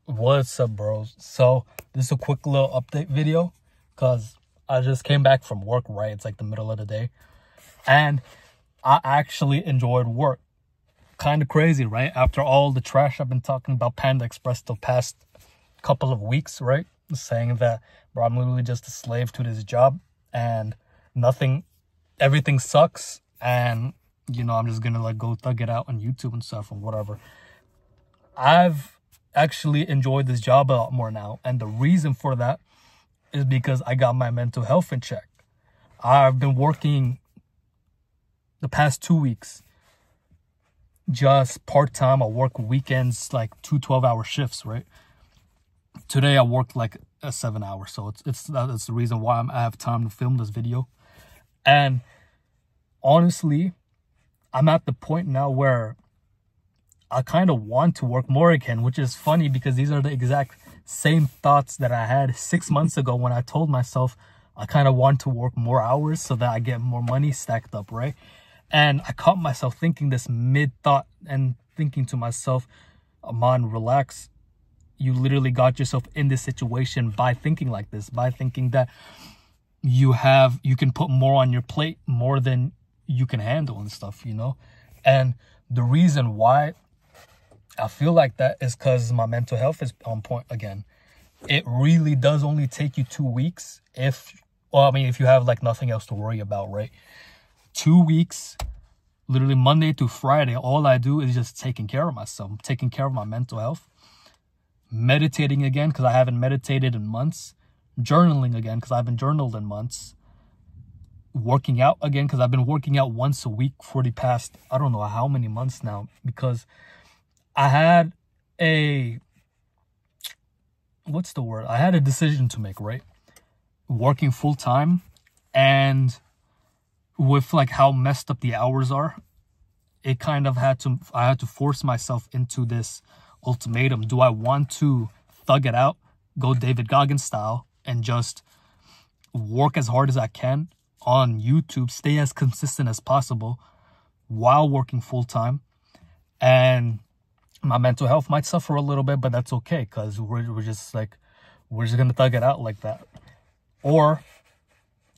What's up, bros? So this is a quick little update video because I just came back from work, right? It's like the middle of the day, and I actually enjoyed work. Kind of crazy, right? After all the trash I've been talking about Panda Express the past couple of weeks, right? Saying that, bro, I'm literally just a slave to this job and everything sucks, and I'm just gonna like go thug it out on YouTube and stuff and whatever. I've actually enjoyed this job a lot more now, and the reason for that is because I got my mental health in check. I've been working the past 2 weeks just part-time. I work weekends, like 2 12-hour shifts, right? Today I worked like a 7 hour, so that's the reason why I have time to film this video. And honestly, I'm at the point now where I kind of want to work more again, which is funny because these are the exact same thoughts that I had 6 months ago when I told myself I kind of want to work more hours so that I get more money stacked up, right? And I caught myself thinking this mid-thought and thinking to myself, Aman, relax. You literally got yourself in this situation by thinking like this, by thinking that you can put more on your plate, more than you can handle and stuff, And the reason why I feel like that is because my mental health is on point again. It really does only take you 2 weeks if you have like nothing else to worry about, right? 2 weeks, literally Monday to Friday, all I do is just taking care of myself, taking care of my mental health, meditating again because I haven't meditated in months, journaling again because I haven't journaled in months, working out again because I've been working out once a week for the past, I don't know how many months now, because I had a decision to make, right? Working full time, and with like how messed up the hours are, I had to force myself into this ultimatum. Do I want to thug it out, go David Goggins style, and just work as hard as I can on YouTube, stay as consistent as possible while working full time, and my mental health might suffer a little bit, but that's okay because we're just gonna thug it out like that? Or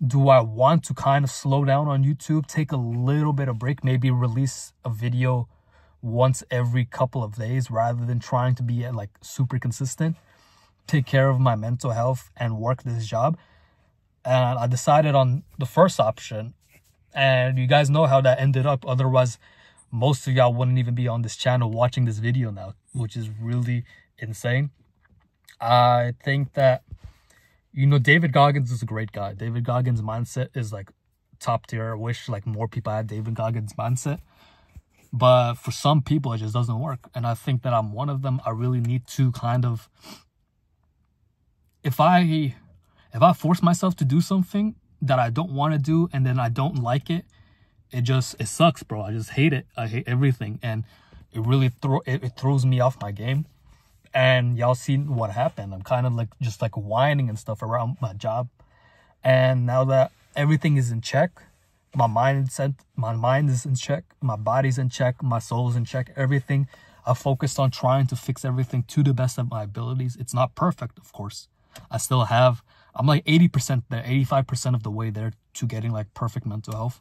do I want to kind of slow down on YouTube, take a little bit of break, maybe release a video once every couple of days rather than trying to be like super consistent, take care of my mental health and work this job? And I decided on the first option, and you guys know how that ended up. Otherwise, most of y'all wouldn't even be on this channel watching this video now, which is really insane. I think that, David Goggins is a great guy. David Goggins' mindset is like top tier. I wish like more people had David Goggins' mindset. But for some people, it just doesn't work. And I think that I'm one of them. I really need to kind of, if I force myself to do something that I don't want to do and then I don't like it, it sucks, bro. I just hate it. I hate everything. And it really throws me off my game. And y'all seen what happened. I'm kind of just whining and stuff around my job. And now that everything is in check, my mind is in check, my body's in check, my soul's in check, everything. I focused on trying to fix everything to the best of my abilities. It's not perfect, of course. I'm like 80% there, 85% of the way there to getting like perfect mental health.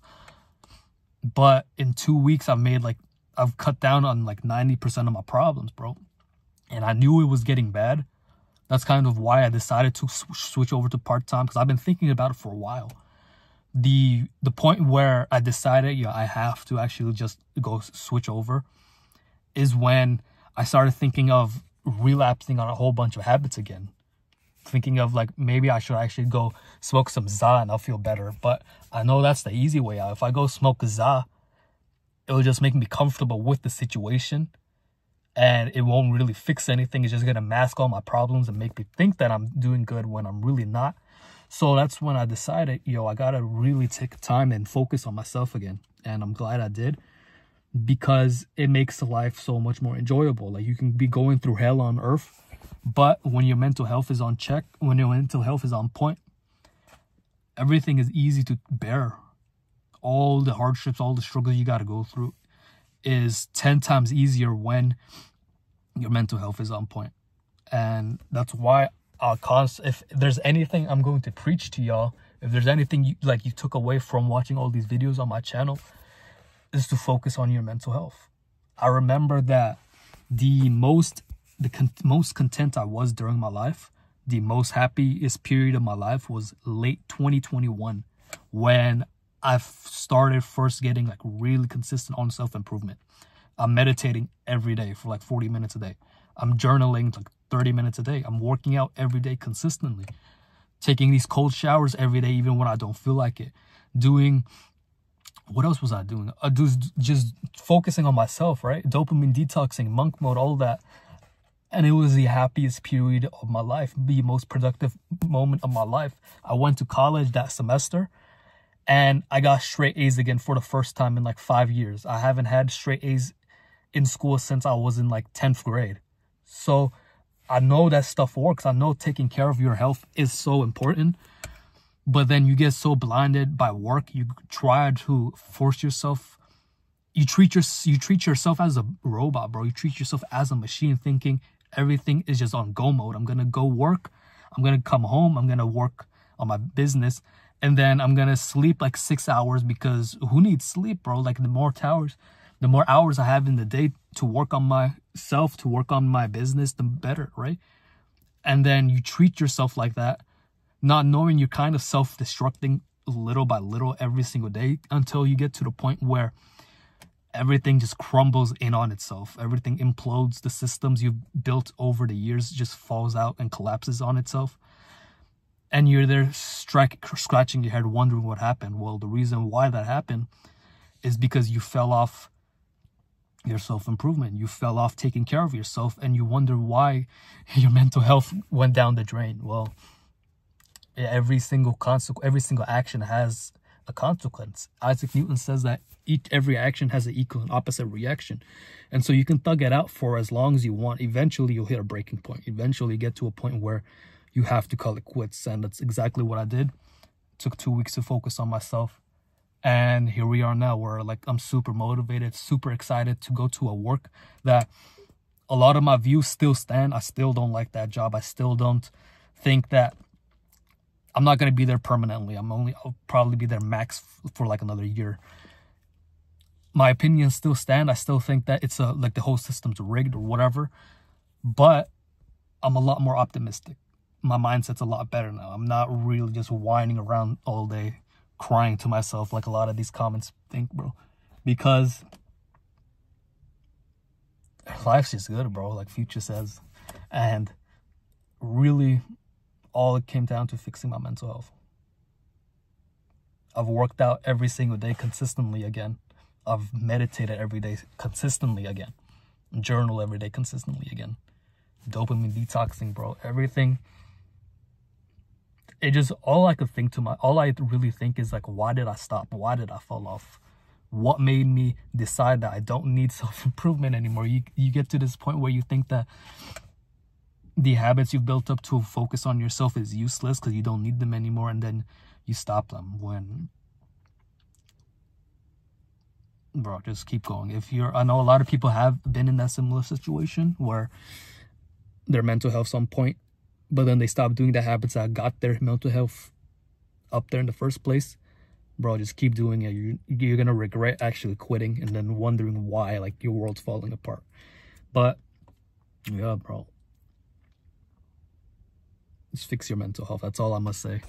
But in 2 weeks, I've cut down on like 90% of my problems, bro. And I knew it was getting bad. That's kind of why I decided to switch over to part-time, because I've been thinking about it for a while. The point where I decided, I have to actually just go switch over is when I started thinking of relapsing on a whole bunch of habits again. Thinking of like, maybe I should actually go smoke some za and I'll feel better. But I know that's the easy way out. If I go smoke za, it will just make me comfortable with the situation. And it won't really fix anything. It's just going to mask all my problems and make me think that I'm doing good when I'm really not. So that's when I decided, I got to really take time and focus on myself again. And I'm glad I did, because it makes life so much more enjoyable. Like, you can be going through hell on earth, but when your mental health is on check, when your mental health is on point, everything is easy to bear. All the hardships, all the struggles you got to go through is 10 times easier when your mental health is on point. And that's why if there's anything I'm going to preach to y'all, if there's anything you took away from watching all these videos on my channel, is to focus on your mental health. I remember that the most content I was during my life, the most happiest period of my life was late 2021, when I started first getting like really consistent on self-improvement. I'm meditating every day for like 40 minutes a day. I'm journaling like 30 minutes a day. I'm working out every day consistently. Taking these cold showers every day, even when I don't feel like it. What else was I doing? Just focusing on myself, right? Dopamine detoxing, monk mode, all that. And it was the happiest period of my life, the most productive moment of my life. I went to college that semester, and I got straight A's again for the first time in like 5 years. I haven't had straight A's in school since I was in like 10th grade. So I know that stuff works. I know taking care of your health is so important. But then you get so blinded by work, you try to force yourself. You treat yourself as a robot, bro. You treat yourself as a machine, thinking everything is just on go mode. I'm gonna go work. I'm gonna come home. I'm gonna work on my business, and then I'm gonna sleep like 6 hours, because who needs sleep, bro? Like the more hours I have in the day to work on myself, to work on my business, the better, right? And then you treat yourself like that, not knowing you're kind of self-destructing little by little every single day, until you get to the point where everything just crumbles in on itself. Everything implodes. The systems you've built over the years just falls out and collapses on itself. And you're there scratching your head, wondering what happened. Well, the reason why that happened is because you fell off your self-improvement. You fell off taking care of yourself, and you wonder why your mental health went down the drain. Well, every single action has a consequence. Isaac Newton says that every action has an equal and opposite reaction. And so you can thug it out for as long as you want. Eventually, you'll hit a breaking point. Eventually, you get to a point where you have to call it quits. And that's exactly what I did. It took 2 weeks to focus on myself. And here we are now, where like I'm super motivated, super excited to go to a work that a lot of my views still stand. I still don't like that job. I still don't think that I'm not going to be there permanently. I'll probably be there max for like another year. My opinions still stand. I still think that it's like the whole system's rigged or whatever, but I'm a lot more optimistic. My mindset's a lot better now. I'm not really just whining around all day, crying to myself like a lot of these comments think, bro. Because life's just good, bro, like Future says. And really, all it came down to fixing my mental health. I've worked out every single day consistently again. I've meditated every day consistently again. Journal every day consistently again. Dopamine detoxing, bro. Everything. It just, all I really think is like, why did I stop? Why did I fall off? What made me decide that I don't need self-improvement anymore? You get to this point where you think that the habits you've built up to focus on yourself is useless because you don't need them anymore, and then you stop them. When, bro, just keep going. I know a lot of people have been in that similar situation where their mental health's on point, but then they stop doing the habits that got their mental health up there in the first place. Bro, just keep doing it. You're gonna regret actually quitting and then wondering why, like, your world's falling apart. But yeah, bro, just fix your mental health. That's all I must say.